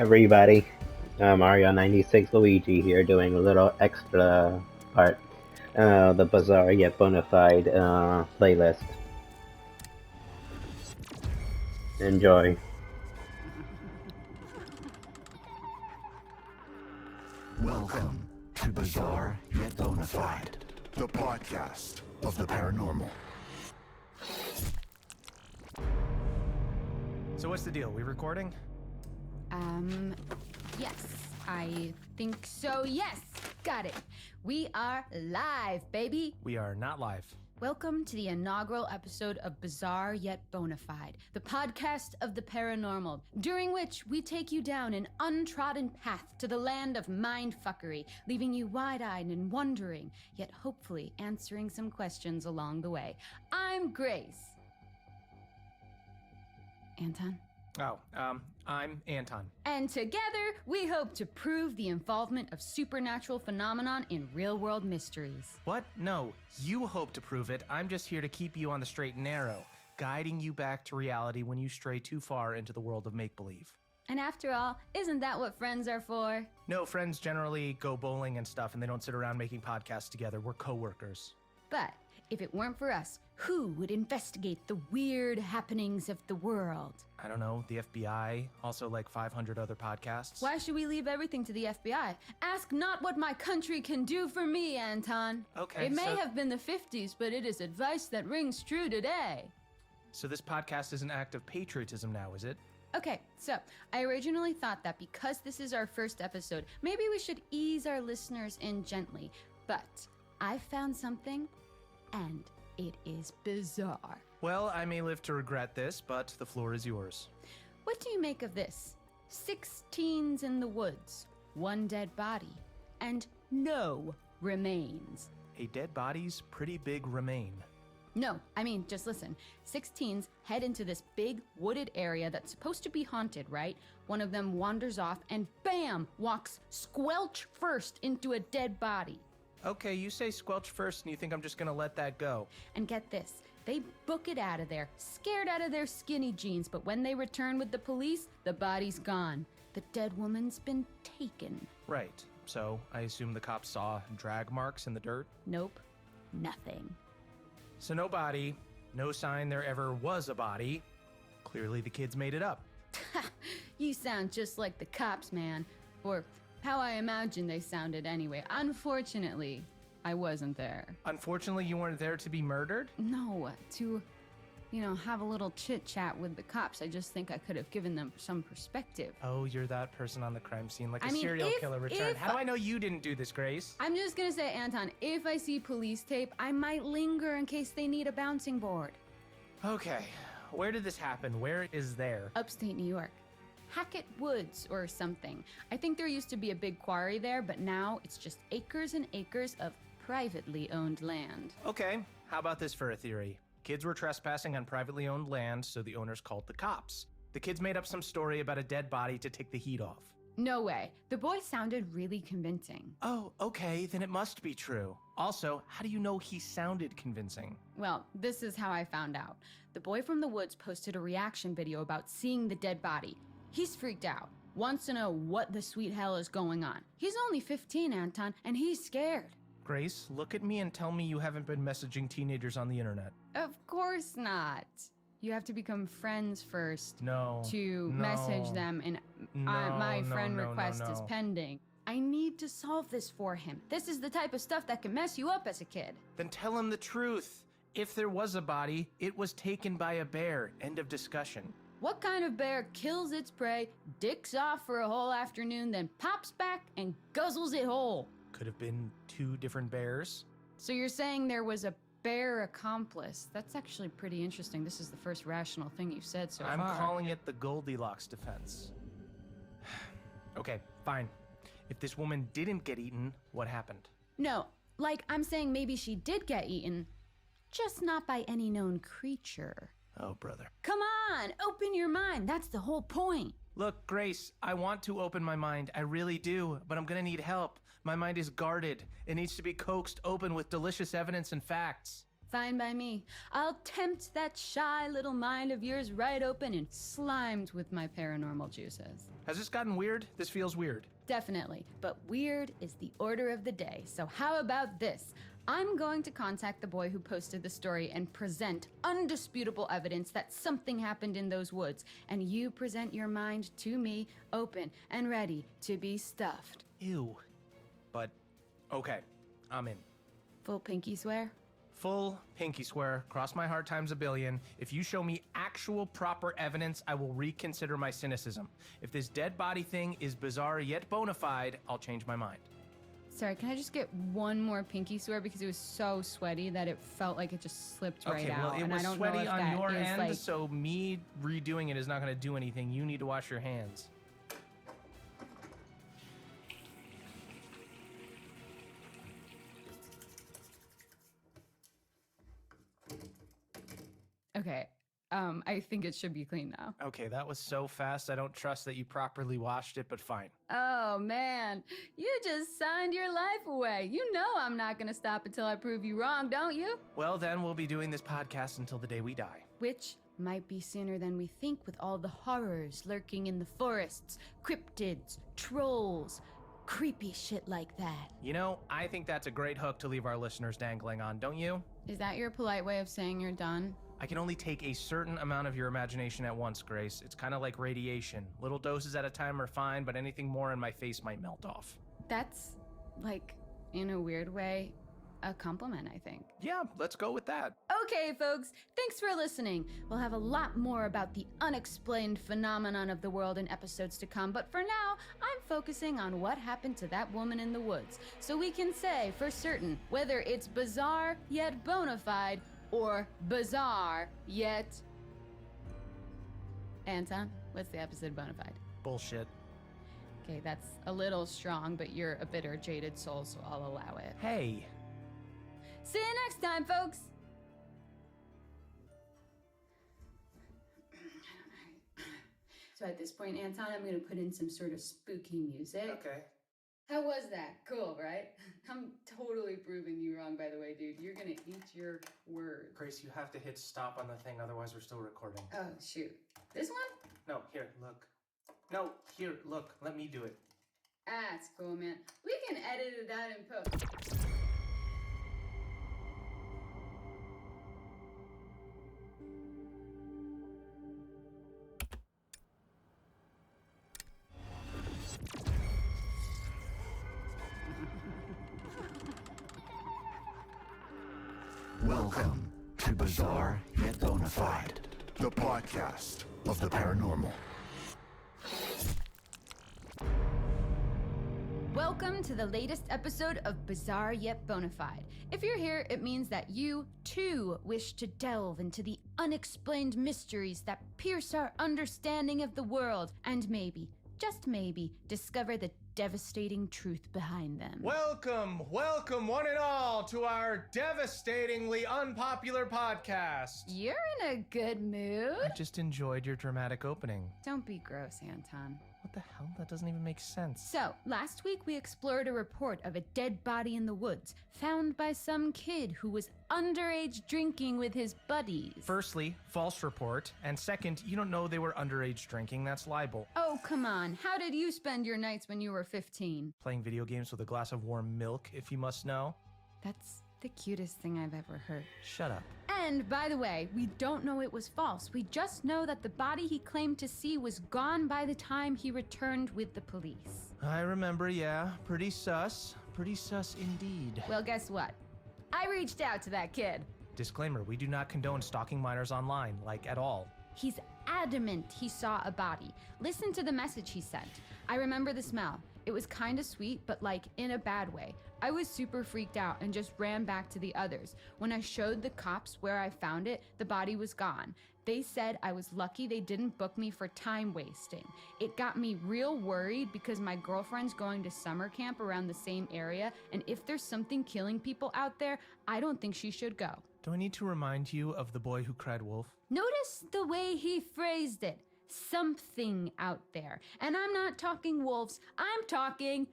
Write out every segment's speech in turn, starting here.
Everybody, Mario 96 Luigi here doing a little extra part. The bizarre yet bona fide playlist. Enjoy. Welcome to Bizarre Yet Bonafide, the podcast of the paranormal. So what's the deal? We recording? Yes, I think so. Yes, got it. We are live, baby. We are not live. Welcome to the inaugural episode of Bizarre Yet Bonafide, the podcast of the paranormal, during which we take you down an untrodden path to the land of mindfuckery, leaving you wide-eyed and wondering, yet hopefully answering some questions along the way. I'm Grace. Anton? I'm Anton. And together, we hope to prove the involvement of supernatural phenomenon in real-world mysteries. What? No, you hope to prove it. I'm just here to keep you on the straight and narrow, guiding you back to reality when you stray too far into the world of make-believe. And after all, isn't that what friends are for? No, friends generally go bowling and stuff, and they don't sit around making podcasts together. We're coworkers. But if it weren't for us, who would investigate the weird happenings of the world? I don't know, the FBI, also like 500 other podcasts. Why should we leave everything to the FBI? Ask not what my country can do for me, Anton. Okay, It may have been the 50s, but it is advice that rings true today. So this podcast is an act of patriotism now, is it? Okay, so I originally thought that because this is our first episode, maybe we should ease our listeners in gently. But I found something, and it is bizarre. Well, I may live to regret this, but the floor is yours. What do you make of this? 6 teens in the woods, 1 dead body, and no remains. A dead body's pretty big remain. No, I mean, just listen. 6 teens head into this big wooded area that's supposed to be haunted, right? One of them wanders off and bam, walks squelch first into a dead body. Okay, you say squelch first and you think I'm just gonna let that go. And get this, they book it out of there, scared out of their skinny jeans, but when they return with the police, the body's gone. The dead woman's been taken. Right, so I assume the cops saw drag marks in the dirt? Nope, nothing. So no body, no sign there ever was a body. Clearly the kids made it up. You sound just like the cops, man. Or how I imagine they sounded anyway. Unfortunately, I wasn't there. Unfortunately, you weren't there to be murdered? No, to, have a little chit-chat with the cops. I just think I could have given them some perspective. Oh, you're that person on the crime scene, like I a mean, serial killer returned. if How do I know you didn't do this, Grace? I'm just gonna say, Anton, if I see police tape, I might linger in case they need a bouncing board. Okay, where did this happen? Where is there? Upstate New York. Hackett Woods or something. I think there used to be a big quarry there, but now it's just acres and acres of privately owned land. Okay, how about this for a theory? Kids were trespassing on privately owned land, so the owners called the cops. The kids made up some story about a dead body to take the heat off. No way. The boy sounded really convincing. Oh, okay, then it must be true. Also, how do you know he sounded convincing? Well, this is how I found out. The boy from the woods posted a reaction video about seeing the dead body. He's freaked out, wants to know what the sweet hell is going on. He's only 15, Anton, and he's scared. Grace, look at me and tell me you haven't been messaging teenagers on the internet. Of course not. You have to become friends first No. to message them, and my friend request is pending. I need to solve this for him. This is the type of stuff that can mess you up as a kid. Then tell him the truth. If there was a body, it was taken by a bear. End of discussion. What kind of bear kills its prey, dicks off for a whole afternoon, then pops back and guzzles it whole? Could have been 2 different bears. So you're saying there was a bear accomplice? That's actually pretty interesting. This is the first rational thing you've said so I'm far. calling it the Goldilocks defense. Okay, fine. If this woman didn't get eaten, what happened? No, like I'm saying maybe she did get eaten, just not by any known creature. Oh, brother. Come on, open your mind. That's the whole point. Look, Grace, I want to open my mind. I really do, but I'm gonna need help. My mind is guarded. It needs to be coaxed open with delicious evidence and facts. Fine by me. I'll tempt that shy little mind of yours right open and slimed with my paranormal juices. Has this gotten weird? This feels weird. Definitely, but weird is the order of the day. So how about this? I'm going to contact the boy who posted the story and present undisputable evidence that something happened in those woods, and you present your mind to me, open and ready to be stuffed. Ew. But, okay, I'm in. Full pinky swear? Full pinky swear, cross my heart times a billion. If you show me actual proper evidence, I will reconsider my cynicism. If this dead body thing is bizarre yet bona fide, I'll change my mind. Sorry, can I just get one more pinky swear because it was so sweaty that it felt like it just slipped right Okay, well, out. it and was I don't sweaty know if on that your is, end, like... so me redoing it is not going to do anything. You need to wash your hands. Okay, I think it should be clean now. Okay, that was so fast. I don't trust that you properly washed it, but fine. Oh man, you just signed your life away. You know I'm not gonna stop until I prove you wrong, don't you? Well, then we'll be doing this podcast until the day we die. Which might be sooner than we think with all the horrors lurking in the forests, cryptids, trolls, creepy shit like that. You know, I think that's a great hook to leave our listeners dangling on, don't you? Is that your polite way of saying you're done? I can only take a certain amount of your imagination at once, Grace. It's kind of like radiation. Little doses at a time are fine, but anything more in my face might melt off. That's, like, in a weird way, a compliment, I think. Yeah, let's go with that. Okay, folks, thanks for listening. We'll have a lot more about the unexplained phenomenon of the world in episodes to come, but for now, I'm focusing on what happened to that woman in the woods, so we can say for certain whether it's bizarre yet bona fide, or bizarre yet... Anton, what's the episode bona fide? Bullshit. Okay, that's a little strong, but you're a bitter, jaded soul, so I'll allow it. Hey. See you next time, folks! So at this point, Anton, I'm gonna put in some sort of spooky music. Okay. How was that? Cool, right? I'm totally proving you wrong, by the way, dude. You're gonna eat your words. Grace, you have to hit stop on the thing, otherwise we're still recording. Oh, shoot. This one? No, here, look. No, here, look. Let me do it. Ah, it's cool, man. We can edit it out in post. Welcome to Bizarre Yet Bonafide, the podcast of the paranormal. Welcome to the latest episode of Bizarre Yet Bonafide. If you're here, it means that you, too, wish to delve into the unexplained mysteries that pierce our understanding of the world, and maybe, just maybe, discover the devastating truth behind them. Welcome, welcome one and all to our devastatingly unpopular podcast. You're in a good mood. I just enjoyed your dramatic opening. Don't be gross, Anton. What the hell? That doesn't even make sense. So, last week we explored a report of a dead body in the woods, found by some kid who was underage drinking with his buddies. Firstly, false report. And second, you don't know they were underage drinking. That's libel. Oh, come on. How did you spend your nights when you were 15? Playing video games with a glass of warm milk, if you must know. That's the cutest thing I've ever heard. Shut up. And, by the way, we don't know it was false. We just know that the body he claimed to see was gone by the time he returned with the police. I remember, yeah. Pretty sus. Pretty sus indeed. Well, guess what? I reached out to that kid. Disclaimer, we do not condone stalking minors online, like at all. He's adamant he saw a body. Listen to the message he sent. I remember the smell. It was kinda sweet, but like in a bad way. I was super freaked out and just ran back to the others. When I showed the cops where I found it, the body was gone. They said I was lucky they didn't book me for time wasting. It got me real worried because my girlfriend's going to summer camp around the same area, and if there's something killing people out there, I don't think she should go. Do I need to remind you of the boy who cried wolf? Notice the way he phrased it. Something out there. And I'm not talking wolves, I'm talking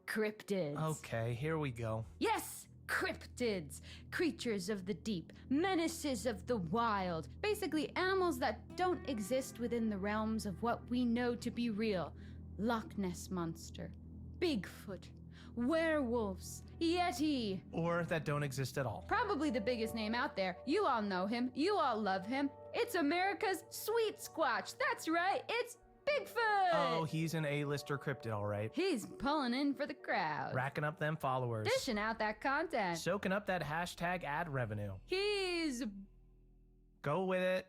cryptids. Okay, here we go. Yes, cryptids, creatures of the deep, menaces of the wild, basically animals that don't exist within the realms of what we know to be real. Loch Ness Monster, Bigfoot, werewolves, Yeti. Or that don't exist at all. Probably the biggest name out there. You all know him. You all love him. It's America's Sweet Squatch. That's right. It's Bigfoot. Oh, he's an A-lister cryptid, all right. He's pulling in for the crowd. Racking up them followers. Dishing out that content. Soaking up that hashtag ad revenue. He's Go with it.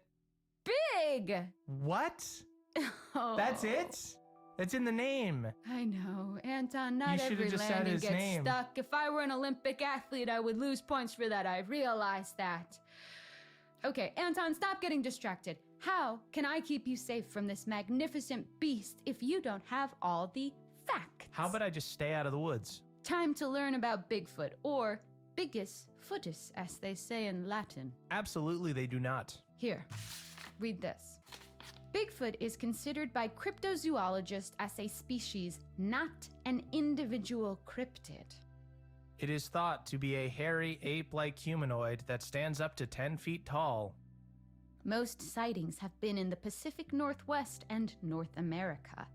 big. What? Oh. That's it? It's in the name. I know, Anton, not You should've every just said landing his gets name. stuck. If I were an Olympic athlete, I would lose points for that. I realize that. Okay, Anton, stop getting distracted. How can I keep you safe from this magnificent beast if you don't have all the facts? How about I just stay out of the woods? Time to learn about Bigfoot, or Bigus footus, as they say in Latin. Absolutely, they do not. Here, read this. Bigfoot is considered by cryptozoologists as a species, not an individual cryptid. It is thought to be a hairy ape-like humanoid that stands up to 10 feet tall. Most sightings have been in the Pacific Northwest and North America.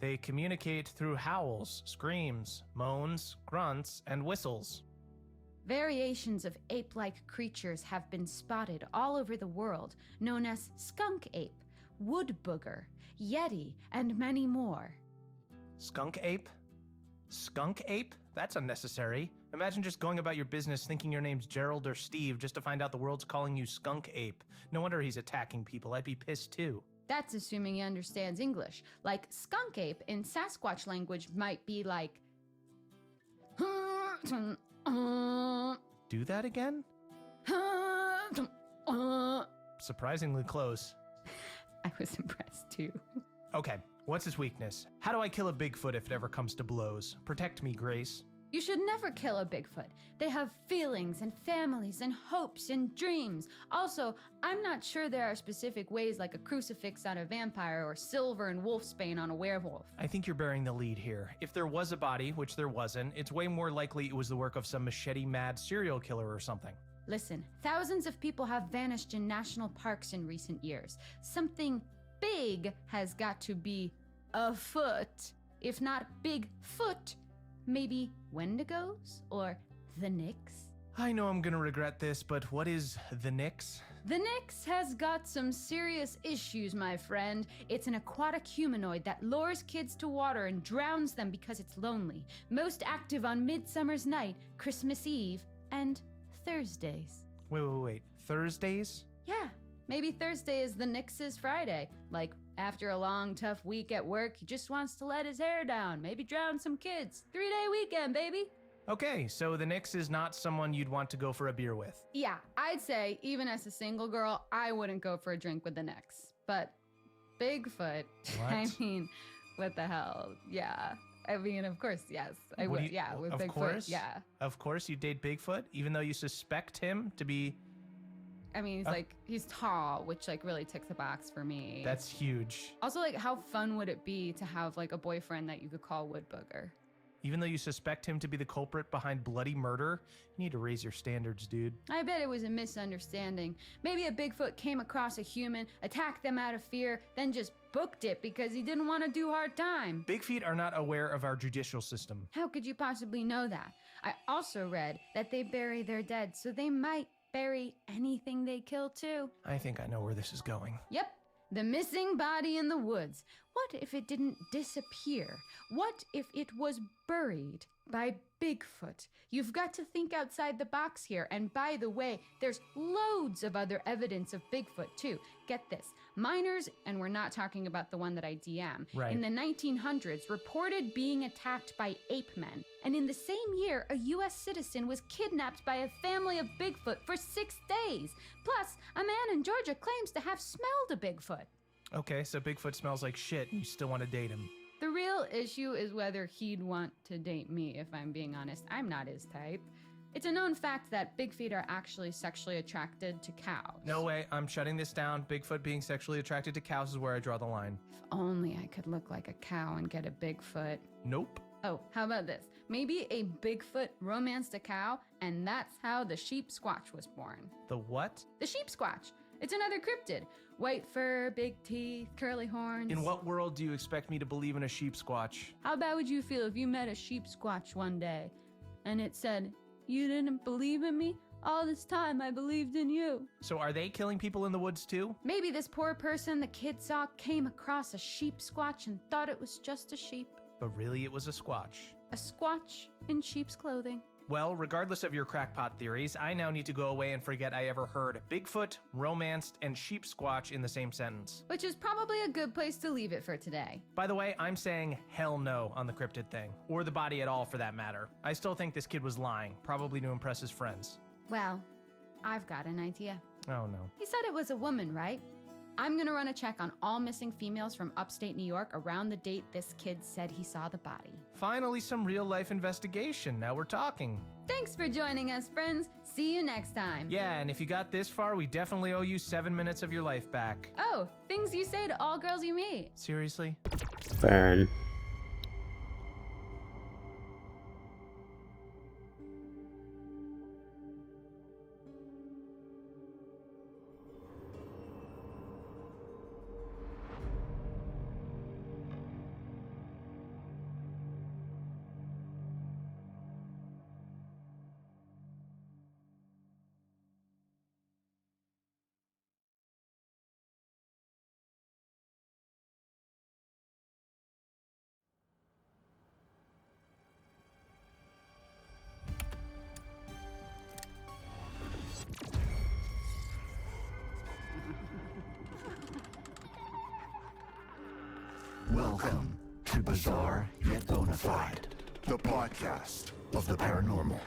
They communicate through howls, screams, moans, grunts, and whistles. Variations of ape-like creatures have been spotted all over the world, known as skunk ape, wood booger, yeti, and many more. Skunk ape? Skunk ape? That's unnecessary. Imagine just going about your business thinking your name's Gerald or Steve just to find out the world's calling you skunk ape. No wonder he's attacking people. I'd be pissed too. That's assuming he understands English. Like skunk ape in Sasquatch language might be like... Do that again? Surprisingly close. I was impressed too. Okay, what's his weakness? How do I kill a Bigfoot if it ever comes to blows? Protect me, Grace. You should never kill a Bigfoot. They have feelings and families and hopes and dreams. Also, I'm not sure there are specific ways like a crucifix on a vampire or silver and wolfsbane on a werewolf. I think you're bearing the lead here. If there was a body, which there wasn't, it's way more likely it was the work of some machete-mad serial killer or something. Listen, thousands of people have vanished in national parks in recent years. Something big has got to be afoot. If not Bigfoot, maybe Wendigos or the Nyx? I know I'm gonna regret this, but what is the Nyx? The Nyx has got some serious issues, my friend. It's an aquatic humanoid that lures kids to water and drowns them because it's lonely. Most active on Midsummer's Night, Christmas Eve, and Thursdays. Wait. Thursdays? Yeah, maybe Thursday is the Nyx's Friday. Like, after a long, tough week at work, he just wants to let his hair down, maybe drown some kids. 3-day weekend, baby. Okay, so the Nyx is not someone you'd want to go for a beer with. Yeah, I'd say, even as a single girl, I wouldn't go for a drink with the Nyx. But Bigfoot, I What? mean, what the hell? Yeah. I mean, of course, yes. I What do would, you- yeah, with of Bigfoot, course? yeah. Of course you date Bigfoot, even though you suspect him to be... I mean, he's like, he's tall, which like really ticks the box for me. That's huge. Also, like, how fun would it be to have like a boyfriend that you could call Wood Booger? Even though you suspect him to be the culprit behind bloody murder, you need to raise your standards, dude. I bet it was a misunderstanding. Maybe a Bigfoot came across a human, attacked them out of fear, then just booked it because he didn't want to do hard time. Big feet are not aware of our judicial system. How could you possibly know that? I also read that they bury their dead, so they might bury anything they kill too. I think I know where this is going. Yep, the missing body in the woods. What if it didn't disappear? What if it was buried by Bigfoot? You've got to think outside the box here. And by the way, there's loads of other evidence of Bigfoot too. Get this. Miners, and we're not talking about the one that I DM, Right. in the 1900s reported being attacked by ape men. And in the same year, a US citizen was kidnapped by a family of Bigfoot for 6 days. Plus, a man in Georgia claims to have smelled a Bigfoot. Okay, so Bigfoot smells like shit and you still want to date him. The real issue is whether he'd want to date me, if I'm being honest. I'm not his type. It's a known fact that big feet are actually sexually attracted to cows. No way, I'm shutting this down. Bigfoot being sexually attracted to cows is where I draw the line. If only I could look like a cow and get a Bigfoot. Nope. Oh, how about this? Maybe a Bigfoot romanced a cow, and that's how the sheep squatch was born. The what? The sheep squatch. It's another cryptid. White fur, big teeth, curly horns. In what world do you expect me to believe in a sheep squatch? How bad would you feel if you met a sheep squatch one day and it said, "You didn't believe in me? All this time I believed in you." So are they killing people in the woods too? Maybe this poor person the kid saw came across a sheep squatch and thought it was just a sheep. But really it was a squatch. A squatch in sheep's clothing. Well, regardless of your crackpot theories, I now need to go away and forget I ever heard Bigfoot, romanced, and sheep squatch in the same sentence. Which is probably a good place to leave it for today. By the way, I'm saying hell no on the cryptid thing, or the body at all for that matter. I still think this kid was lying, probably to impress his friends. Well, I've got an idea. Oh no. He said it was a woman, right? I'm gonna run a check on all missing females from upstate New York around the date this kid said he saw the body. Finally, some real life investigation. Now we're talking. Thanks for joining us, friends. See you next time. Yeah, and if you got this far, we definitely owe you 7 minutes of your life back. Oh, things you say to all girls you meet. Seriously? Burn. Welcome to Bizarre Yet Bonafide, the podcast of the paranormal.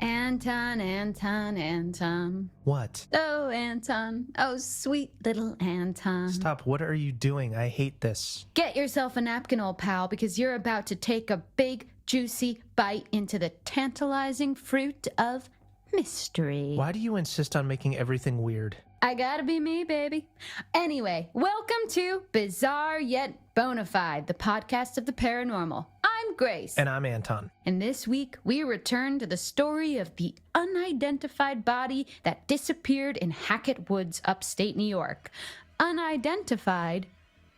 Anton. What? Oh, Anton. Oh, sweet little Anton. Stop, what are you doing? I hate this. Get yourself a napkin, old pal, because you're about to take a big, juicy bite into the tantalizing fruit of mystery. Why do you insist on making everything weird? I gotta be me, baby. Anyway, welcome to Bizarre Yet Bonafide, the podcast of the paranormal. I'm Grace. And I'm Anton. And this week, we return to the story of the unidentified body that disappeared in Hackett Woods, upstate New York. Unidentified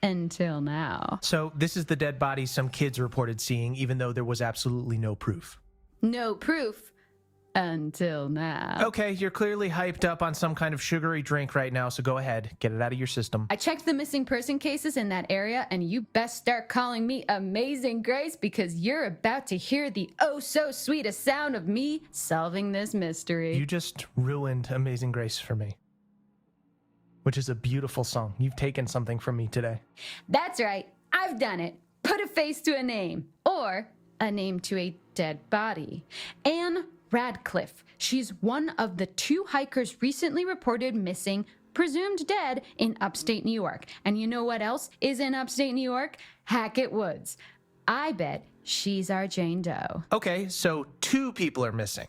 until now. So this is the dead body some kids reported seeing, even though there was absolutely no proof. No proof until now. Okay, you're clearly hyped up on some kind of sugary drink right now, so go ahead, get it out of your system. I checked the missing person cases in that area, and you best start calling me Amazing Grace, because you're about to hear the oh-so-sweetest sound of me solving this mystery. You just ruined Amazing Grace for me, which is a beautiful song. You've taken something from me today. That's right. I've done it. Put a face to a name, or a name to a dead body. Anne Radcliffe. She's one of the 2 hikers recently reported missing, presumed dead, in upstate New York. And you know what else is in upstate New York? Hackett Woods. I bet she's our Jane Doe. Okay, so 2 people are missing.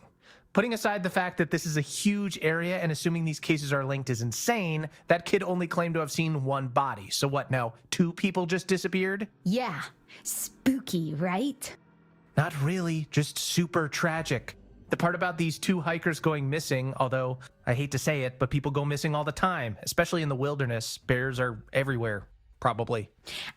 Putting aside the fact that this is a huge area and assuming these cases are linked is insane, that kid only claimed to have seen 1 body. So what now, 2 people just disappeared? Yeah, spooky, right? Not really, just super tragic. The part about these 2 hikers going missing, although I hate to say it, but people go missing all the time, especially in the wilderness. Bears are everywhere, probably.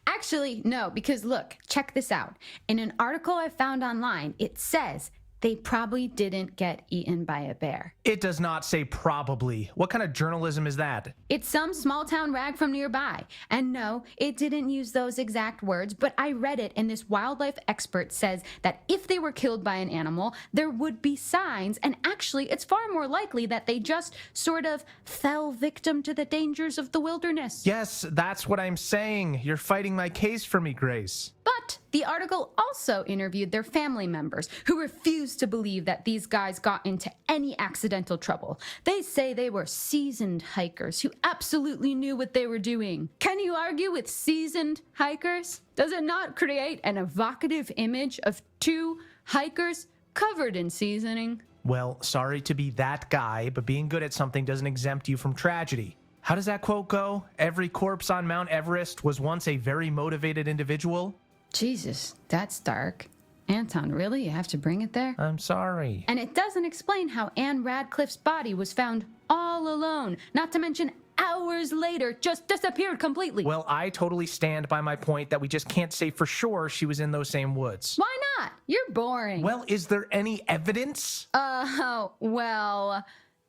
Actually, no, because look, check this out. In an article I found online, it says they probably didn't get eaten by a bear. It does not say probably. What kind of journalism is that? It's some small town rag from nearby. And no, it didn't use those exact words, but I read it, and this wildlife expert says that if they were killed by an animal, there would be signs, and actually it's far more likely that they just sort of fell victim to the dangers of the wilderness. Yes, that's what I'm saying. You're fighting my case for me, Grace. But the article also interviewed their family members, who refused to believe that these guys got into any accidental trouble. They say they were seasoned hikers who absolutely knew what they were doing. Can you argue with seasoned hikers? Does it not create an evocative image of 2 hikers covered in seasoning? Well, sorry to be that guy, but being good at something doesn't exempt you from tragedy. How does that quote go? Every corpse on Mount Everest was once a very motivated individual? Jesus, that's dark. Anton, really? You have to bring it there? I'm sorry. And it doesn't explain how Anne Radcliffe's body was found all alone, not to mention hours later just disappeared completely. Well, I totally stand by my point that we just can't say for sure she was in those same woods. Why not? You're boring. Well, is there any evidence? Well,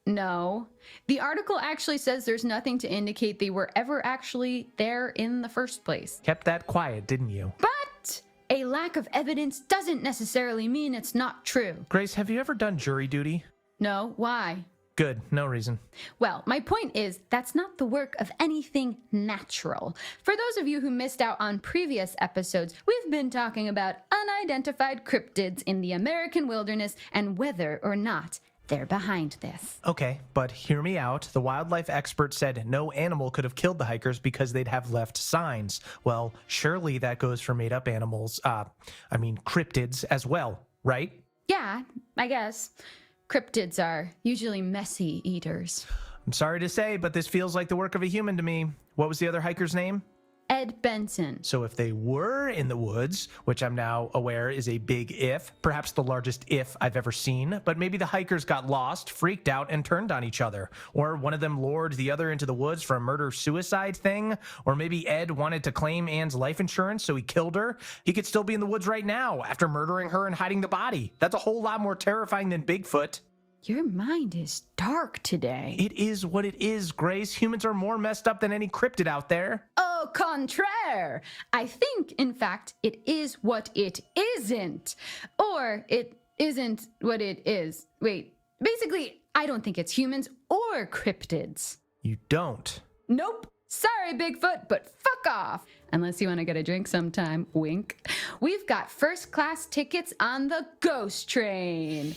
no. The article actually says there's nothing to indicate they were ever actually there in the first place. Kept that quiet, didn't you? But a lack of evidence doesn't necessarily mean it's not true. Grace, have you ever done jury duty? No, why? Good, no reason. Well, my point is, that's not the work of anything natural. For those of you who missed out on previous episodes, we've been talking about unidentified cryptids in the American wilderness and whether or not they're behind this. Okay, but hear me out. The wildlife expert said no animal could have killed the hikers because they'd have left signs. Well, surely that goes for made-up animals, cryptids as well, right? Yeah, I guess. Cryptids are usually messy eaters. I'm sorry to say, but this feels like the work of a human to me. What was the other hiker's name? Ed Benson. So if they were in the woods, which I'm now aware is a big if, perhaps the largest if I've ever seen, but maybe the hikers got lost, freaked out, and turned on each other. Or one of them lured the other into the woods for a murder-suicide thing. Or maybe Ed wanted to claim Anne's life insurance, so he killed her. He could still be in the woods right now after murdering her and hiding the body. That's a whole lot more terrifying than Bigfoot. Your mind is dark today. It is what it is, Grace. Humans are more messed up than any cryptid out there. Au contraire. I think, in fact, it is what it isn't. Or it isn't what it is. Wait, basically, I don't think it's humans or cryptids. You don't? Nope. Sorry, Bigfoot, but fuck off. Unless you want to get a drink sometime, wink. We've got first-class tickets on the ghost train.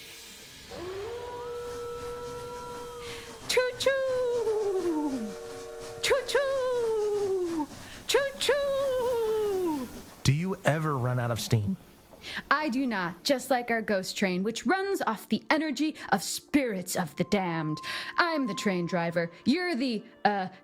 Choo-choo! Choo-choo! Choo-choo! Do you ever run out of steam? I do not, just like our ghost train, which runs off the energy of spirits of the damned. I'm the train driver, you're the,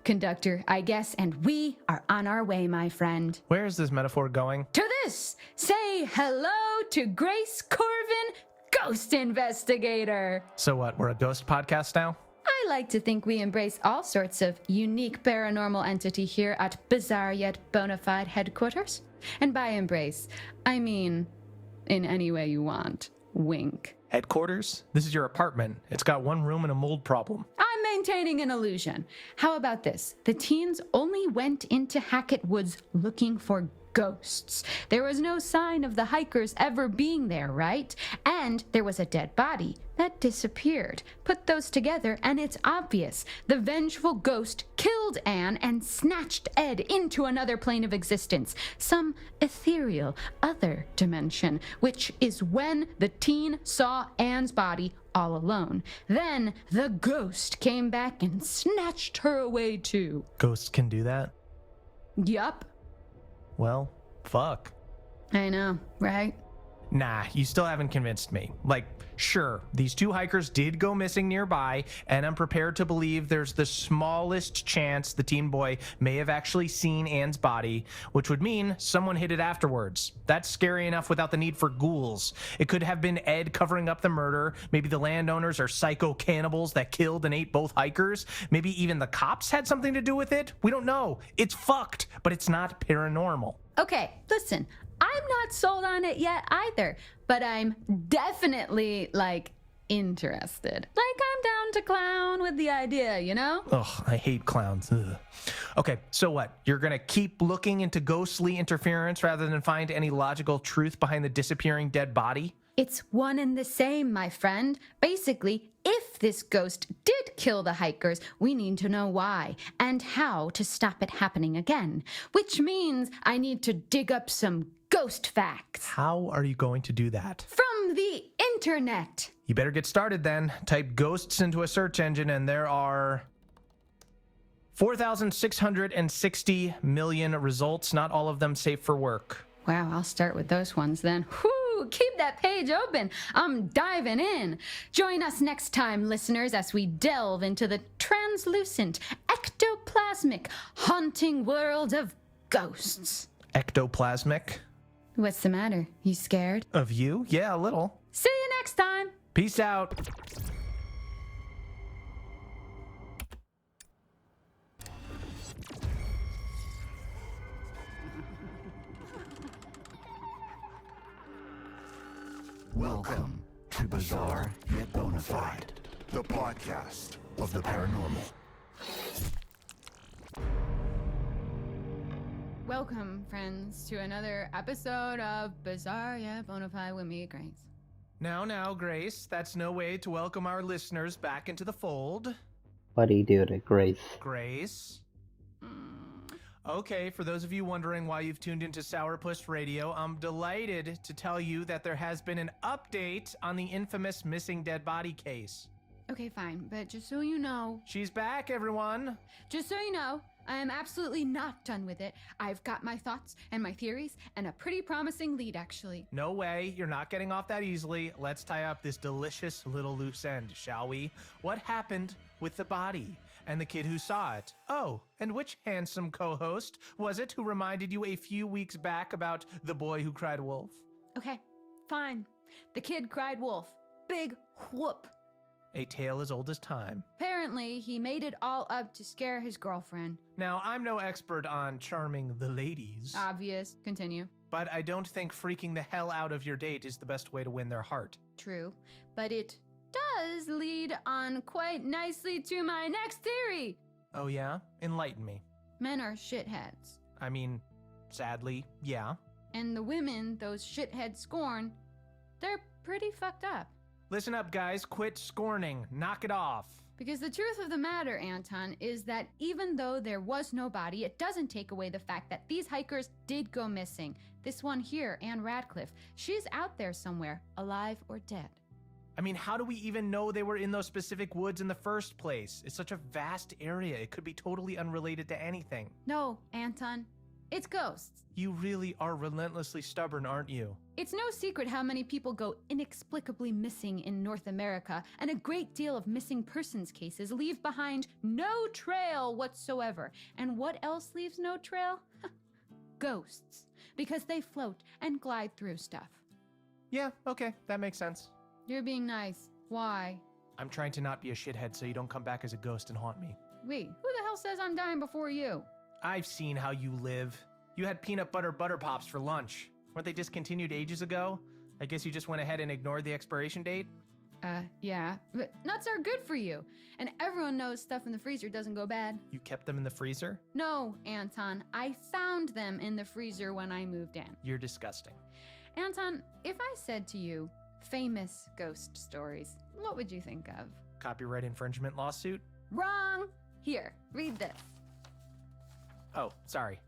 conductor, I guess, and we are on our way, my friend. Where is this metaphor going? To this, say hello to Grace Corvin, ghost investigator. So what, we're a ghost podcast now? I like to think we embrace all sorts of unique paranormal entity here at Bizarre Yet Bonafide headquarters. And by embrace, I mean in any way you want. Wink. Headquarters? This is your apartment. It's got one room and a mold problem. I'm maintaining an illusion. How about this? The teens only went into Hackett Woods looking for ghosts. There was no sign of the hikers ever being there, right? And there was a dead body that disappeared. Put those together and it's obvious. The vengeful ghost killed Anne and snatched Ed into another plane of existence, some ethereal other dimension, which is when the teen saw Anne's body all alone. Then the ghost came back and snatched her away too. Ghosts can do that? Yup. Well, fuck. I know, right? Nah, you still haven't convinced me. Like, sure, these two hikers did go missing nearby, and I'm prepared to believe there's the smallest chance the teen boy may have actually seen Anne's body, which would mean someone hid it afterwards. That's scary enough without the need for ghouls. It could have been Ed covering up the murder. Maybe the landowners are psycho cannibals that killed and ate both hikers. Maybe even the cops had something to do with it. We don't know. It's fucked, but it's not paranormal. Okay, listen, I'm not sold on it yet either, but I'm definitely, interested. I'm down to clown with the idea, you know? Ugh, I hate clowns. Ugh. Okay, so what? You're gonna keep looking into ghostly interference rather than find any logical truth behind the disappearing dead body? It's one and the same, my friend. Basically, if this ghost did kill the hikers, we need to know why and how to stop it happening again. Which means I need to dig up some ghost facts. How are you going to do that? From the internet. You better get started then. Type ghosts into a search engine and there are 4,660 million results, not all of them safe for work. Wow, I'll start with those ones then. Whew, keep that page open. I'm diving in. Join us next time, listeners, as we delve into the translucent, ectoplasmic, haunting world of ghosts. Ectoplasmic? What's the matter? You scared? Of you? Yeah, a little. See you next time! Peace out. Welcome to Bizarre Yet Bonafide, the podcast of the paranormal. Welcome, friends, to another episode of Bizarre Yet Bonafide with me, Grace. Now, Grace, that's no way to welcome our listeners back into the fold. What do you do to Grace? Grace? Okay, for those of you wondering why you've tuned into Sourpuss Radio, I'm delighted to tell you that there has been an update on the infamous missing dead body case. Okay, fine, but just so you know, She's back, everyone. just so you know, I am absolutely not done with it. I've got my thoughts and my theories and a pretty promising lead, actually. No way, you're not getting off that easily. Let's tie up this delicious little loose end, shall we? What happened with the body and the kid who saw it? Oh, and which handsome co-host was it who reminded you a few weeks back about the boy who cried wolf? Okay, fine. The kid cried wolf. Big whoop. A tale as old as time. Apparently, he made it all up to scare his girlfriend. Now, I'm no expert on charming the ladies, Obvious. Continue. but I don't think freaking the hell out of your date is the best way to win their heart. True. But it does lead on quite nicely to my next theory. Oh yeah? Enlighten me. Men are shitheads. I mean, sadly, yeah. And the women those shitheads scorn, they're pretty fucked up. Listen up, guys. Quit scorning. Knock it off. Because the truth of the matter, Anton, is that even though there was no body, it doesn't take away the fact that these hikers did go missing. This one here, Anne Radcliffe, she's out there somewhere, alive or dead. I mean, how do we even know they were in those specific woods in the first place? It's such a vast area. It could be totally unrelated to anything. No, Anton, it's ghosts. You really are relentlessly stubborn, aren't you? It's no secret how many people go inexplicably missing in North America, and a great deal of missing persons cases leave behind no trail whatsoever. And what else leaves no trail? Ghosts, because they float and glide through stuff. Yeah, okay. That makes sense. You're being nice. Why? I'm trying to not be a shithead so you don't come back as a ghost and haunt me. Wait, who the hell says I'm dying before you? I've seen how you live. You had peanut butter pops for lunch. Weren't they discontinued ages ago? I guess you just went ahead and ignored the expiration date? Yeah, but nuts are good for you. And everyone knows stuff in the freezer doesn't go bad. You kept them in the freezer? No, Anton, I found them in the freezer when I moved in. You're disgusting. Anton, if I said to you, famous ghost stories, what would you think of? Copyright infringement lawsuit? Wrong! Here, read this. Oh, sorry.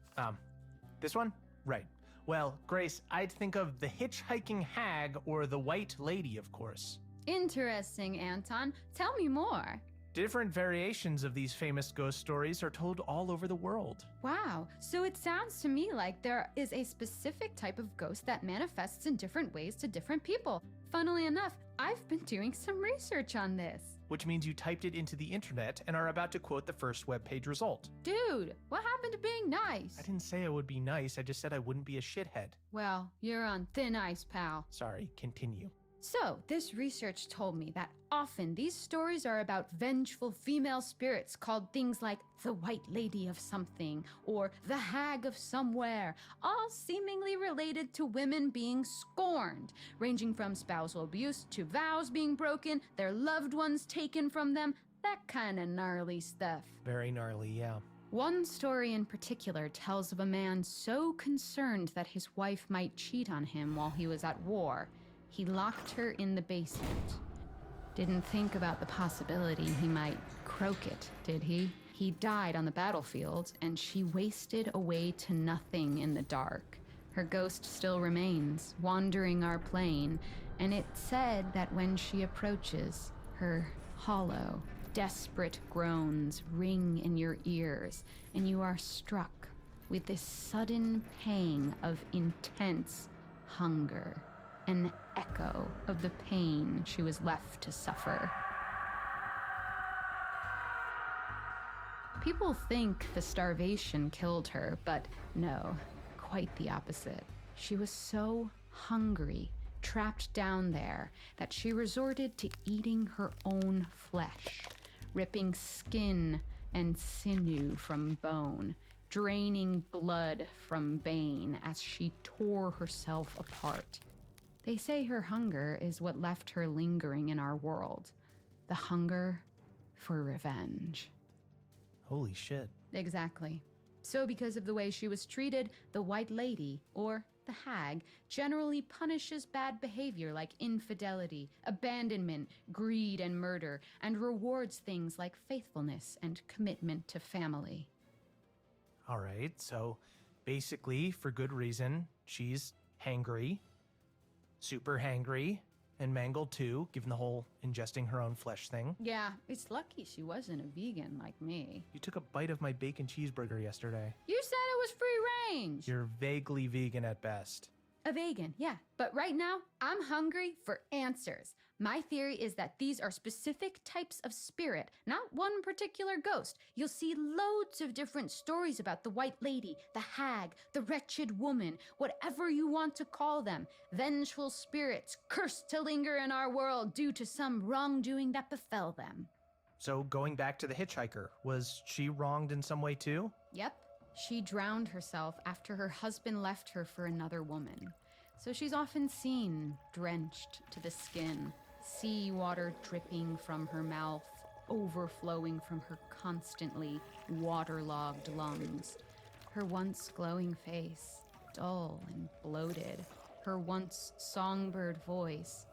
This one? Right. Well, Grace, I'd think of the hitchhiking hag or the white lady, of course. Interesting, Anton. Tell me more. Different variations of these famous ghost stories are told all over the world. Wow, so it sounds to me like there is a specific type of ghost that manifests in different ways to different people. Funnily enough, I've been doing some research on this. Which means you typed it into the internet and are about to quote the first webpage result. Dude, what happened to being nice? I didn't say I would be nice, I just said I wouldn't be a shithead. Well, you're on thin ice, pal. Sorry, continue. So, this research told me that often these stories are about vengeful female spirits called things like the White Lady of something or the Hag of somewhere, all seemingly related to women being scorned, ranging from spousal abuse to vows being broken, their loved ones taken from them, that kind of gnarly stuff. Very gnarly, yeah. One story in particular tells of a man so concerned that his wife might cheat on him while he was at war. He locked her in the basement. Didn't think about the possibility he might croak it, did he? He died on the battlefield, and she wasted away to nothing in the dark. Her ghost still remains, wandering our plane, and it's said that when she approaches, her hollow, desperate groans ring in your ears, and you are struck with this sudden pang of intense hunger. An echo of the pain she was left to suffer. People think the starvation killed her, but no, quite the opposite. She was so hungry, trapped down there, that she resorted to eating her own flesh, ripping skin and sinew from bone, draining blood from vein as she tore herself apart. They say her hunger is what left her lingering in our world. The hunger for revenge. Holy shit. Exactly. So because of the way she was treated, the White Lady, or the Hag, generally punishes bad behavior like infidelity, abandonment, greed, and murder, and rewards things like faithfulness and commitment to family. All right, so basically, for good reason, she's hangry, super hangry, and mangled too, given the whole ingesting her own flesh thing. Yeah, it's lucky she wasn't a vegan like me. You took a bite of my bacon cheeseburger yesterday. You said it was free range. You're vaguely vegan at best. A vegan, yeah. But right now, I'm hungry for answers. My theory is that these are specific types of spirit, not one particular ghost. You'll see loads of different stories about the White Lady, the Hag, the Wretched Woman, whatever you want to call them. Vengeful spirits cursed to linger in our world due to some wrongdoing that befell them. So going back to the hitchhiker, was she wronged in some way too? Yep. She drowned herself after her husband left her for another woman. So she's often seen drenched to the skin, seawater dripping from her mouth, overflowing from her constantly waterlogged lungs. Her once glowing face, dull and bloated. Her once songbird voice,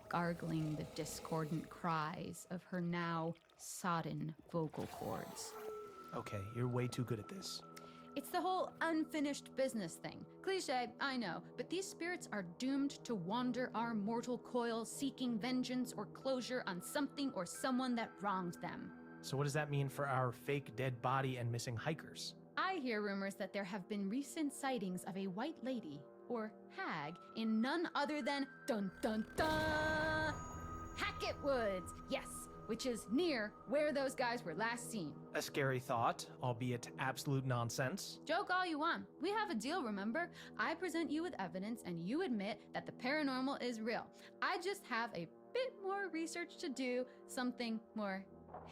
gargling the discordant cries of her now sodden vocal cords. Okay, you're way too good at this. It's the whole unfinished business thing. Cliche, I know, but these spirits are doomed to wander our mortal coil, seeking vengeance or closure on something or someone that wronged them. So what does that mean for our fake dead body and missing hikers? I hear rumors that there have been recent sightings of a White Lady, or Hag, in none other than dun dun dun Hackett Woods. Yes, which is near where those guys were last seen. A scary thought, albeit absolute nonsense. Joke all you want. We have a deal, remember? I present you with evidence and you admit that the paranormal is real. I just have a bit more research to do, something more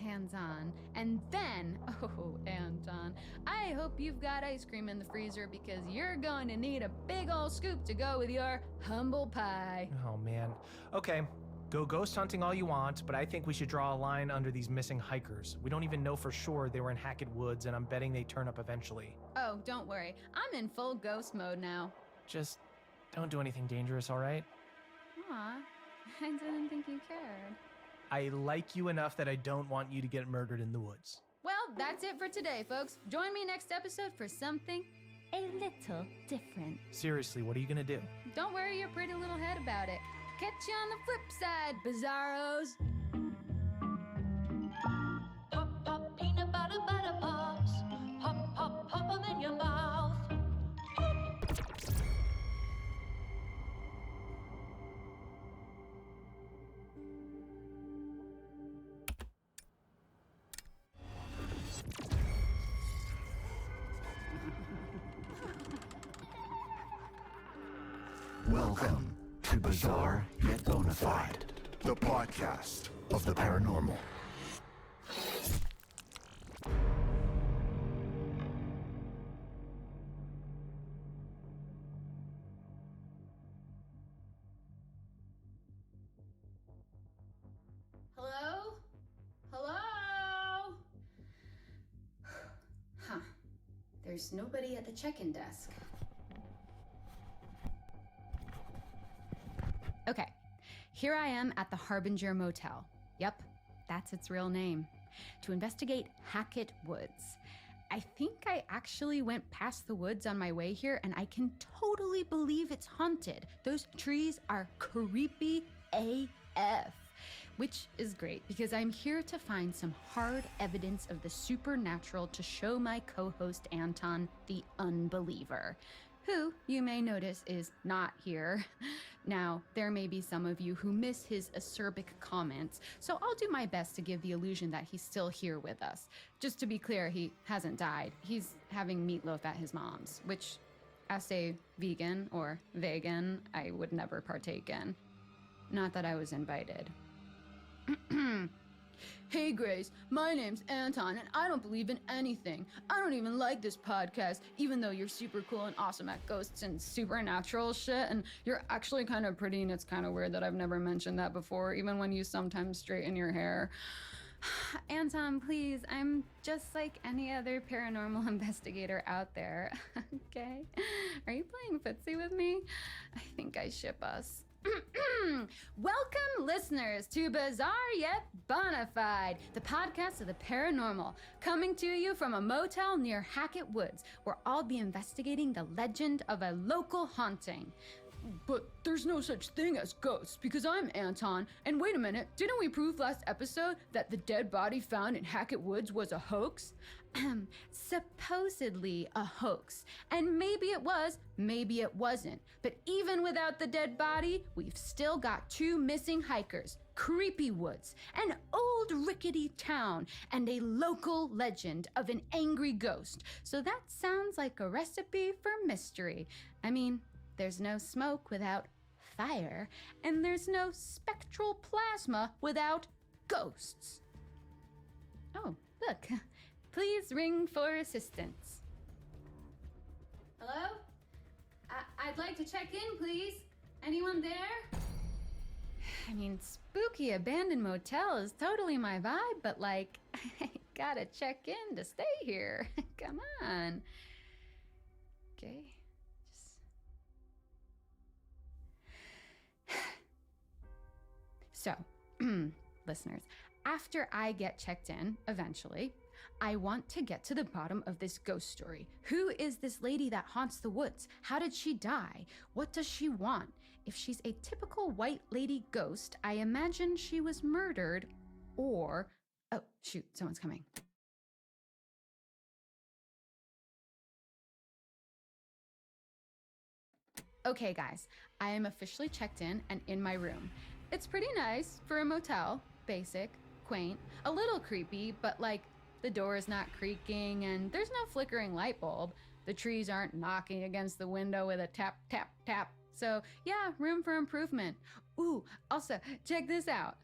hands-on. And then, oh, Anton, I hope you've got ice cream in the freezer because you're going to need a big old scoop to go with your humble pie. Oh man. Okay, go ghost hunting all you want, but I think we should draw a line under these missing hikers. We don't even know for sure they were in Hackett Woods, and I'm betting they turn up eventually. Oh, don't worry. I'm in full ghost mode now. Just don't do anything dangerous, all right? Aw, I didn't think you cared. I like you enough that I don't want you to get murdered in the woods. Well, that's it for today, folks. Join me next episode for something a little different. Seriously, what are you gonna do? Don't worry your pretty little head about it. Catch you on the flip side, bizarros. Pop, pop, peanut butter, butter pops. Pop, pop, pop 'em in your mouth. Welcome to Bizarre Yet Bonafide, the podcast of the paranormal. Hello? Hello? Huh. There's nobody at the check-in desk. Okay, here I am at the Harbinger Motel. Yep, that's its real name. To investigate Hackett Woods. I think I actually went past the woods on my way here, and I can totally believe it's haunted. Those trees are creepy AF. Which is great, because I'm here to find some hard evidence of the supernatural to show my co-host Anton the unbeliever. who you may notice is not here. Now, there may be some of you who miss his acerbic comments, so I'll do my best to give the illusion that he's still here with us. Just to be clear, he hasn't died. He's having meatloaf at his mom's, which, as a vegan or vegan, I would never partake in. Not that I was invited. Hey Grace, my name's Anton, and I don't believe in anything. I don't even like this podcast, even though you're super cool and awesome at ghosts and supernatural shit, and you're actually kind of pretty, and it's kind of weird that I've never mentioned that before, even when you sometimes straighten your hair. Anton, please, I'm just like any other paranormal investigator out there, okay? Are you playing footsie with me? I think I ship us. Welcome, listeners, to Bizarre Yet Bonafide, the podcast of the paranormal, coming to you from a motel near Hackett Woods, where I'll be investigating the legend of a local haunting. But there's no such thing as ghosts, because I'm Anton, and wait a minute, didn't we prove last episode that the dead body found in Hackett Woods was a hoax? Supposedly a hoax. And maybe it was, maybe it wasn't. But even without the dead body, we've still got 2 missing hikers, creepy woods, an old rickety town, and a local legend of an angry ghost. So that sounds like a recipe for mystery. I mean, there's no smoke without fire, and there's no spectral plasma without ghosts. Oh, look. Please ring for assistance. Hello? I'd like to check in, please. Anyone there? I mean, spooky abandoned motel is totally my vibe, but like, I gotta check in to stay here. Come on. Okay. So, listeners, after I get checked in, eventually, I want to get to the bottom of this ghost story. Who is this lady that haunts the woods? How did she die? What does she want? If she's a typical white lady ghost, I imagine she was murdered, or... Oh, shoot, someone's coming. Okay, guys, I am officially checked in and in my room. It's pretty nice for a motel, basic, quaint, a little creepy, but like the door is not creaking and there's no flickering light bulb. The trees aren't knocking against the window with a tap, tap, tap. So yeah, room for improvement. Ooh, also, check this out.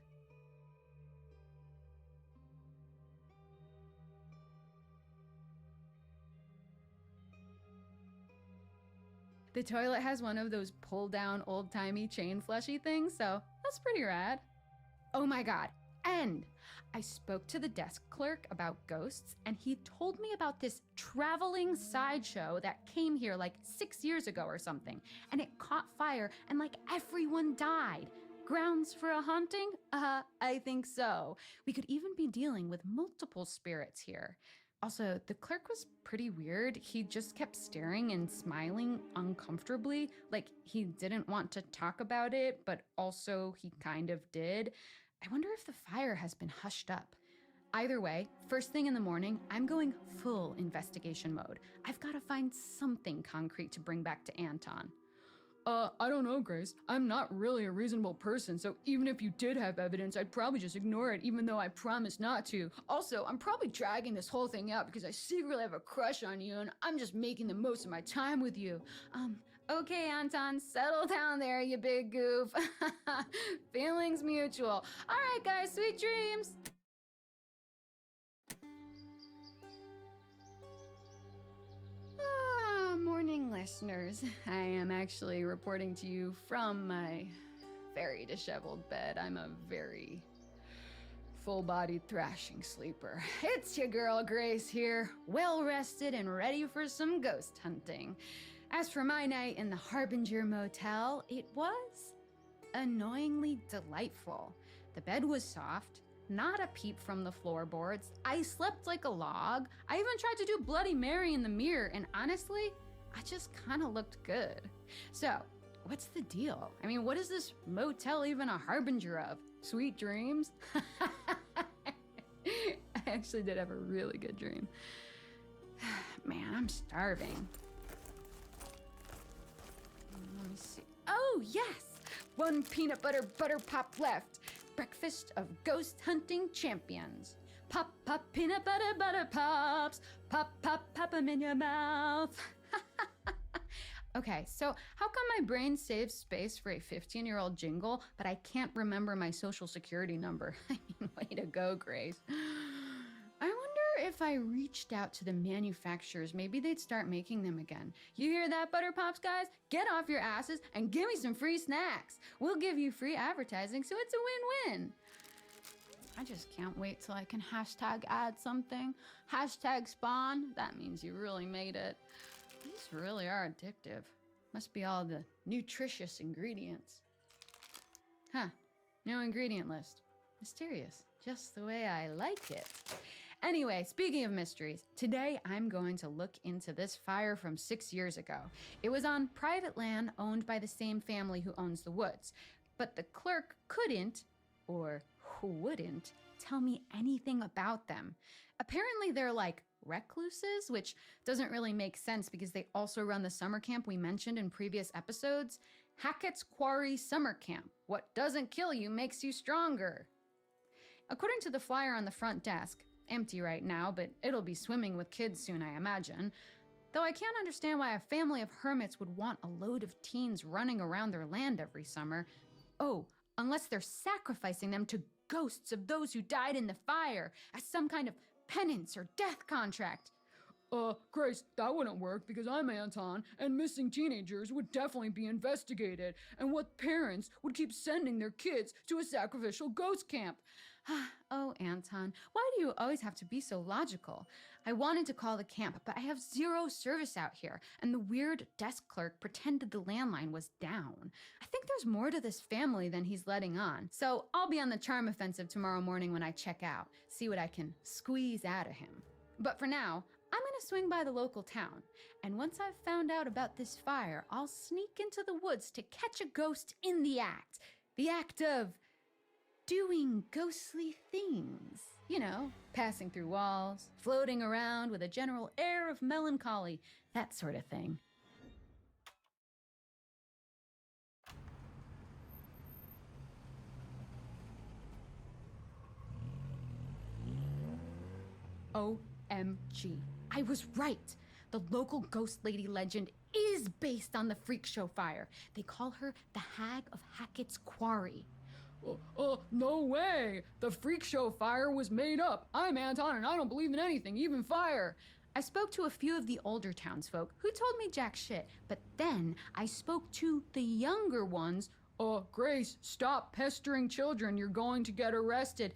The toilet has one of those pull-down old-timey chain flushy things, so that's pretty rad. Oh my god, and I spoke to the desk clerk about ghosts, and he told me about this traveling sideshow that came here like 6 years ago or something, and it caught fire and like everyone died. Grounds for a haunting? I think so. We could even be dealing with multiple spirits here. Also, the clerk was pretty weird. He just kept staring and smiling uncomfortably, like he didn't want to talk about it, but also he kind of did. I wonder if the fire has been hushed up. Either way, first thing in the morning, I'm going full investigation mode. I've got to find something concrete to bring back to Anton. I don't know, Grace. I'm not really a reasonable person, so even if you did have evidence, I'd probably just ignore it, even though I promised not to. Also, I'm probably dragging this whole thing out because I secretly have a crush on you, and I'm just making the most of my time with you. Okay, Anton, settle down there, you big goof. Feelings mutual. All right, guys, sweet dreams. Morning, listeners. I am actually reporting to you from my very disheveled bed. I'm a very full-bodied thrashing sleeper. It's your girl Grace here, well-rested and ready for some ghost hunting. As for my night in the Harbinger Motel, it was annoyingly delightful. The bed was soft, not a peep from the floorboards. I slept like a log. I even tried to do Bloody Mary in the mirror, and honestly, I just kind of looked good. So, what's the deal? I mean, what is this motel even a harbinger of? Sweet dreams? I actually did have a really good dream. Man, I'm starving. see. Oh, yes! 1 peanut butter pop left. Breakfast of ghost hunting champions. Pop, pop, peanut butter pops. Pop, pop 'em in your mouth. Okay, so how come my brain saves space for a 15-year-old jingle, but I can't remember my social security number? I mean, way to go, Grace. I wonder if I reached out to the manufacturers, maybe they'd start making them again. You hear that, Butter Pops guys? Get off your asses and give me some free snacks. We'll give you free advertising, so it's a win-win. I just can't wait till I can hashtag add something. Hashtag spawn. That means you really made it. These really are addictive. Must be all the nutritious ingredients. Huh, no ingredient list. Mysterious, just the way I like it. Anyway, speaking of mysteries, today I'm going to look into this fire from 6 years ago. It was on private land owned by the same family who owns the woods. But the clerk couldn't, or who wouldn't, tell me anything about them. Apparently they're like recluses, which doesn't really make sense because they also run the summer camp we mentioned in previous episodes. Hackett's Quarry Summer Camp. What doesn't kill you makes you stronger. According to the flyer on the front desk, empty right now, but it'll be swimming with kids soon, I imagine. Though I can't understand why a family of hermits would want a load of teens running around their land every summer. Oh, unless they're sacrificing them to ghosts of those who died in the fire as some kind of penance or death contract. Grace, that wouldn't work because I'm Anton, and missing teenagers would definitely be investigated, and what parents would keep sending their kids to a sacrificial ghost camp? Oh, Anton, why do you always have to be so logical? I wanted to call the camp, but I have zero service out here, and the weird desk clerk pretended the landline was down. I think there's more to this family than he's letting on, so I'll be on the charm offensive tomorrow morning when I check out, see what I can squeeze out of him. But for now, I'm gonna swing by the local town, and once I've found out about this fire, I'll sneak into the woods to catch a ghost in the act of doing ghostly things. You know, passing through walls, floating around with a general air of melancholy, that sort of thing. OMG, I was right. The local ghost lady legend is based on the freak show fire. They call her the Hag of Hackett's Quarry. No way! The freak show fire was made up. I'm Anton and I don't believe in anything, even fire. I spoke to a few of the older townsfolk who told me jack shit, but then I spoke to the younger ones. Grace, stop pestering children, you're going to get arrested.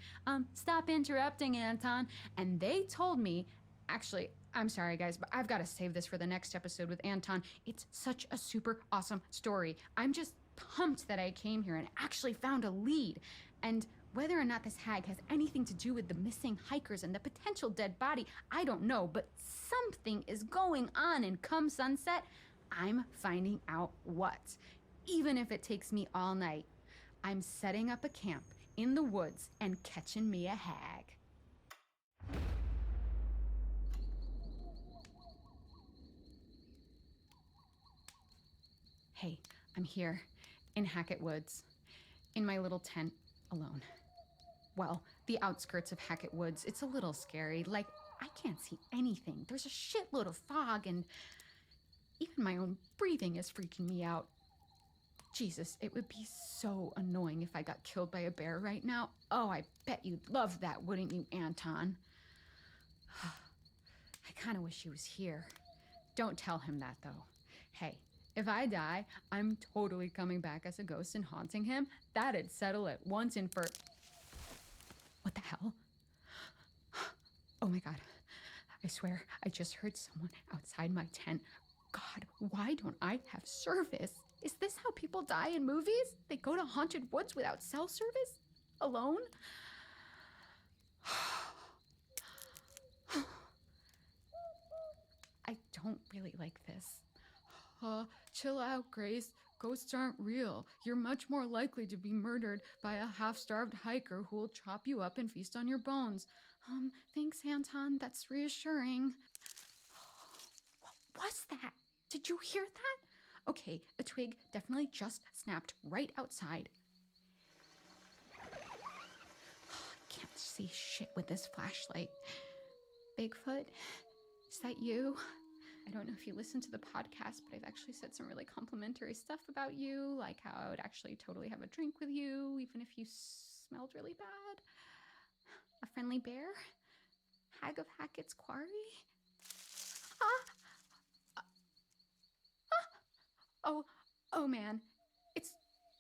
Stop interrupting, Anton. And they told me, actually, I'm sorry guys, but I've got to save this for the next episode with Anton. It's such a super awesome story. I'm just pumped that I came here and actually found a lead. And whether or not this hag has anything to do with the missing hikers and the potential dead body, I don't know, but something is going on, and come sunset, I'm finding out what. Even if it takes me all night, I'm setting up a camp in the woods and catching me a hag. Hey, I'm here in Hackett Woods, in my little tent, alone. Well, the outskirts of Hackett Woods, it's a little scary. Like, I can't see anything. There's a shitload of fog, and even my own breathing is freaking me out. Jesus, it would be so annoying if I got killed by a bear right now. Oh, I bet you'd love that, wouldn't you, Anton? I kind of wish he was here. Don't tell him that, though. Hey, if I die, I'm totally coming back as a ghost and haunting him. That'd settle it once and for... What the hell? Oh my God. I swear, I just heard someone outside my tent. God, why don't I have service? Is this how people die in movies? They go to haunted woods without cell service? Alone? I don't really like this. Chill out, Grace. Ghosts aren't real. You're much more likely to be murdered by a half-starved hiker who will chop you up and feast on your bones. Thanks, Anton. That's reassuring. What was that? Did you hear that? Okay, a twig definitely just snapped right outside. I can't see shit with this flashlight. Bigfoot, is that you? I don't know if you listen to the podcast, but I've actually said some really complimentary stuff about you, like how I would actually totally have a drink with you, even if you smelled really bad. A friendly bear? Hag of Hackett's Quarry? Oh man, it's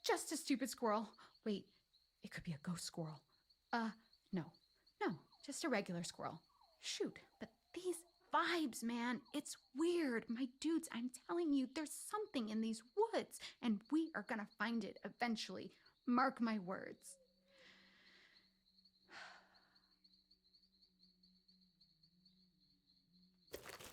just a stupid squirrel. Wait, it could be a ghost squirrel. No, just a regular squirrel. Shoot, but these vibes, man, it's weird. My dudes, I'm telling you, there's something in these woods, and we are gonna find it eventually. Mark my words.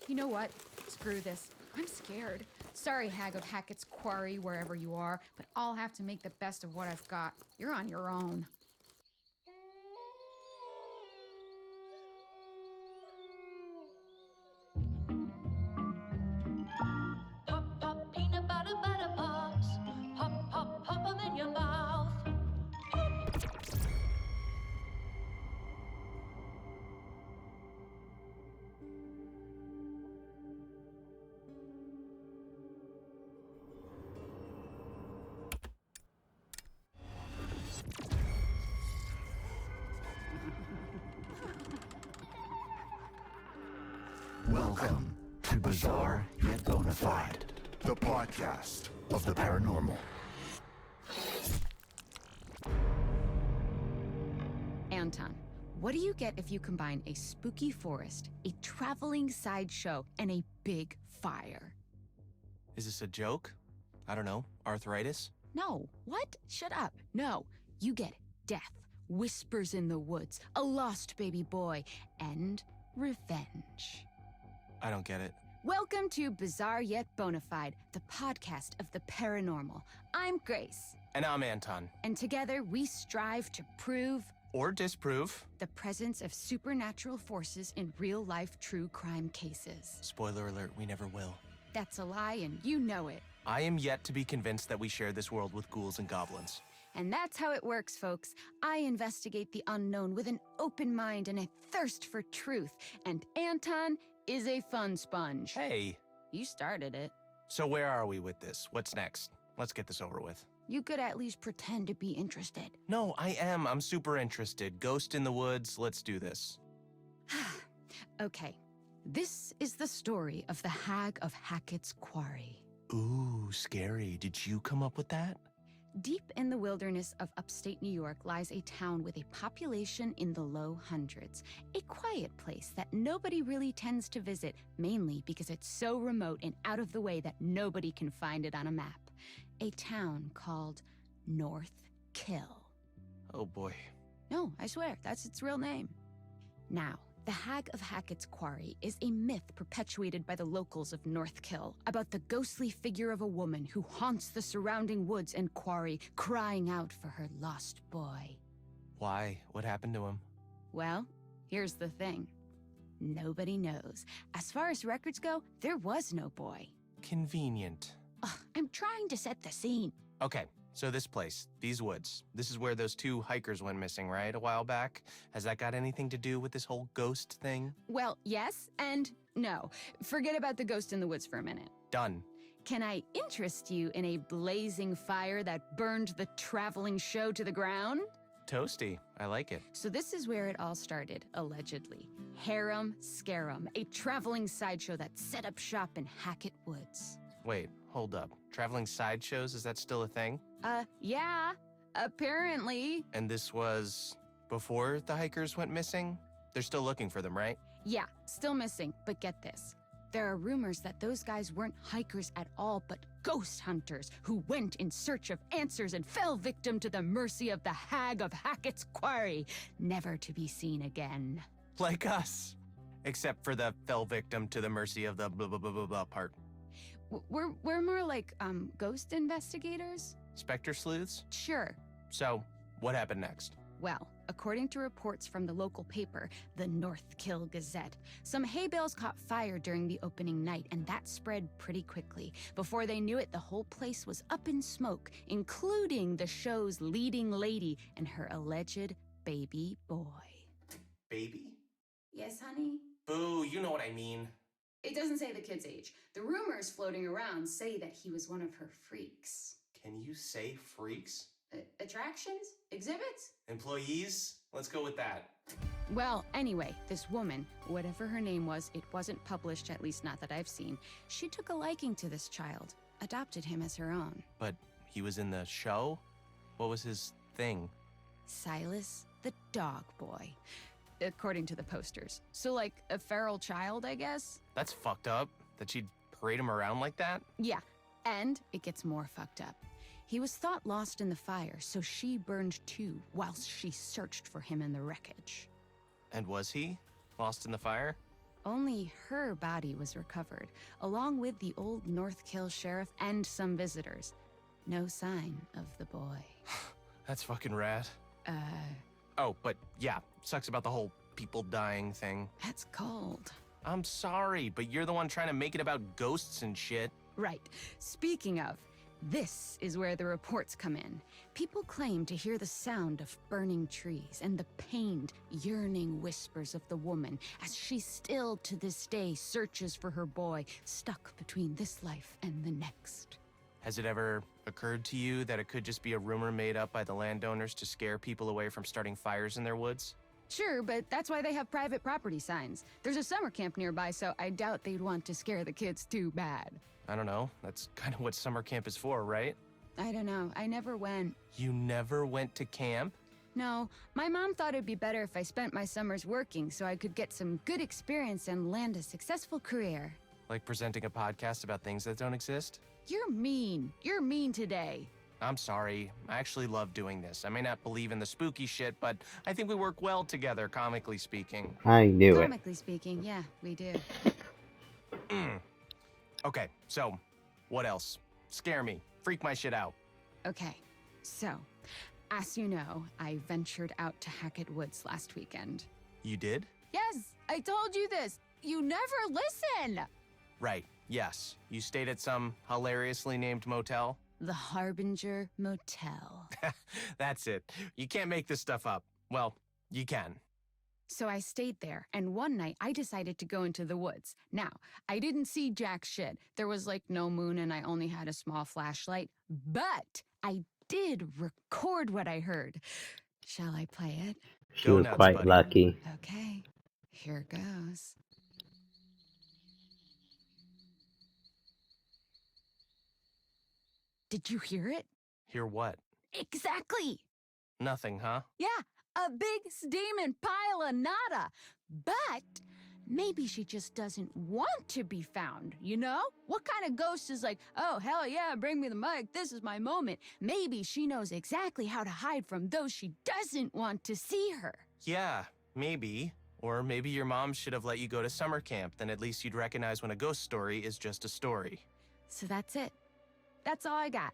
You know what? Screw this. I'm scared. Sorry, Hag of Hackett's Quarry, wherever you are, but I'll have to make the best of what I've got. You're on your own. Pop, pop, peanut butter, butter pops. Pop, pop, pop 'em in your mouth. Welcome to Bizarre Yet Bonafide, the podcast of the paranormal. Anton, what do you get if you combine a spooky forest, a traveling sideshow, and a big fire? Is this a joke? I don't know. Arthritis? No. What? Shut up. No. You get death, whispers in the woods, a lost baby boy, and revenge. I don't get it. Welcome to Bizarre Yet Bonafide, the podcast of the paranormal. I'm Grace, And I'm Anton. and together we strive to prove Or disprove. the presence of supernatural forces in real-life true crime cases. Spoiler alert, we never will. That's a lie, and you know it. I am yet to be convinced that we share this world with ghouls and goblins. And that's how it works, folks. I investigate the unknown with an open mind and a thirst for truth. And Anton is a fun sponge. Hey, You started it. so where are we with this? What's next? Let's get this over with. You could at least pretend to be interested. No, I am. I'm super interested. Ghost in the woods, let's do this. Okay, this is the story of the Hag of Hackett's Quarry. Ooh, scary. Did you come up with that? Deep in the wilderness of upstate New York lies a town with a population in the low hundreds. A quiet place that nobody really tends to visit, mainly because it's so remote and out of the way that nobody can find it on a map. A town called North Kill. Oh boy. No, I swear, that's its real name. Now, the Hag of Hackett's Quarry is a myth perpetuated by the locals of North Kill about the ghostly figure of a woman who haunts the surrounding woods and quarry, crying out for her lost boy. Why? What happened to him? Well, here's the thing. Nobody knows. As far as records go, there was no boy. Convenient. Ugh, I'm trying to set the scene. Okay, so this place, these woods, this is where those two hikers went missing, right? A while back? Has that got anything to do with this whole ghost thing? Well, yes and no. Forget about the ghost in the woods for a minute. Done. Can I interest you in a blazing fire that burned the traveling show to the ground? Toasty. I like it. So this is where it all started, allegedly. Harem Scarum, a traveling sideshow that set up shop in Hackett Woods. Wait, hold up. Traveling sideshows, is that still a thing? Yeah, apparently. And this was before the hikers went missing? They're still looking for them, right? Yeah, still missing, but get this. There are rumors that those guys weren't hikers at all, but ghost hunters who went in search of answers and fell victim to the mercy of the Hag of Hackett's Quarry, never to be seen again. Like us. Except for the fell victim to the mercy of the blah blah blah blah blah part. We're more like, ghost investigators? Spectre sleuths? Sure. So, what happened next? Well, According to reports from the local paper, the North Kill Gazette, some hay bales caught fire during the opening night, and that spread pretty quickly. Before they knew it, the whole place was up in smoke, including the show's leading lady and her alleged baby boy. Baby? Yes, honey? Boo, you know what I mean. It doesn't say the kid's age. The rumors floating around say that he was one of her freaks. Can you say freaks? Attractions? Exhibits? Employees? Let's go with that. Well, anyway, this woman, whatever her name was, it wasn't published, at least not that I've seen. She took a liking to this child, adopted him as her own. But he was in the show? What was his thing? Silas, the dog boy, according to the posters. So like a feral child, I guess? That's fucked up, that she'd parade him around like that? Yeah, and it gets more fucked up. He was thought lost in the fire, so she burned too, whilst she searched for him in the wreckage. And was he lost in the fire? Only her body was recovered, along with the old North Kill sheriff and some visitors. No sign of the boy. That's fucking rad. Oh, but yeah, sucks about the whole people dying thing. That's cold. I'm sorry, but you're the one trying to make it about ghosts and shit. Right. Speaking of, this is where the reports come in. People claim to hear the sound of burning trees and the pained, yearning whispers of the woman as she still to this day searches for her boy stuck between this life and the next. Has it ever occurred to you that it could just be a rumor made up by the landowners to scare people away from starting fires in their woods? Sure, but that's why they have private property signs. There's a summer camp nearby, so I doubt they'd want to scare the kids too bad. I don't know. That's kind of what summer camp is for, right? I don't know. I never went. You never went to camp? No, my mom thought it'd be better if I spent my summers working so I could get some good experience and land a successful career. Like presenting a podcast about things that don't exist? You're mean. You're mean today. I'm sorry. I actually love doing this. I may not believe in the spooky shit, but I think we work well together, comically speaking. I knew it. Comically speaking, yeah, we do. Okay, so, what else? Scare me. Freak my shit out. Okay, so, as you know, I ventured out to Hackett Woods last weekend. You did? Yes, I told you this. You never listen. Right, yes. You stayed at some hilariously named motel? The Harbinger Motel. That's it. You can't make this stuff up. Well, you can. So I stayed there, and one night I decided to go into the woods. Now, I didn't see jack shit. There was like no moon and I only had a small flashlight, but I did record what I heard. Shall I play it? She Go was nuts, quite buddy. lucky. Okay, here goes. Did you hear it? Hear what? Exactly! Nothing, huh? Yeah, a big steaming pile of nada. But maybe she just doesn't want to be found, you know? What kind of ghost is like, oh, hell yeah, bring me the mic, this is my moment. Maybe she knows exactly how to hide from those she doesn't want to see her. Yeah, maybe. Or maybe your mom should have let you go to summer camp, then at least you'd recognize when a ghost story is just a story. So that's it. That's all I got.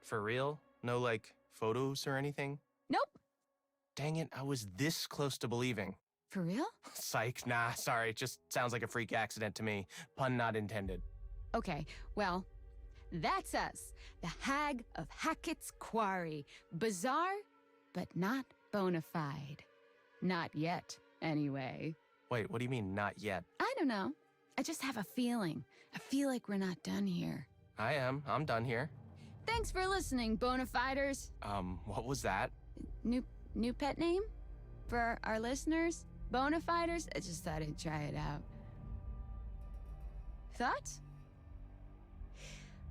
For real? No, like, photos or anything? Nope. Dang it, I was this close to believing. For real? Psych, nah, sorry, just sounds like a freak accident to me. Pun not intended. Okay, well, that's us. The Hag of Hackett's Quarry. Bizarre, but not bona fide. Not yet, anyway. Wait, what do you mean, not yet? I don't know. I just have a feeling. I feel like we're not done here. I'm done here. Thanks for listening, Bonafiders. What was that? New pet name? For our listeners? Bonafiders? I just thought I'd try it out. Thoughts?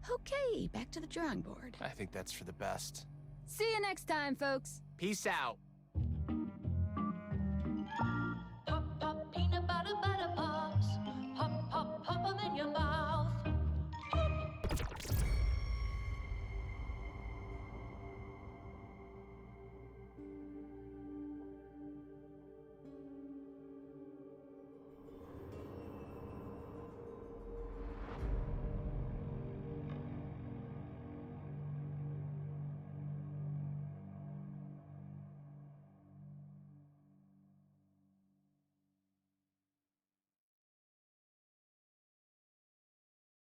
Okay, back to the drawing board. I think that's for the best. See you next time, folks. Peace out.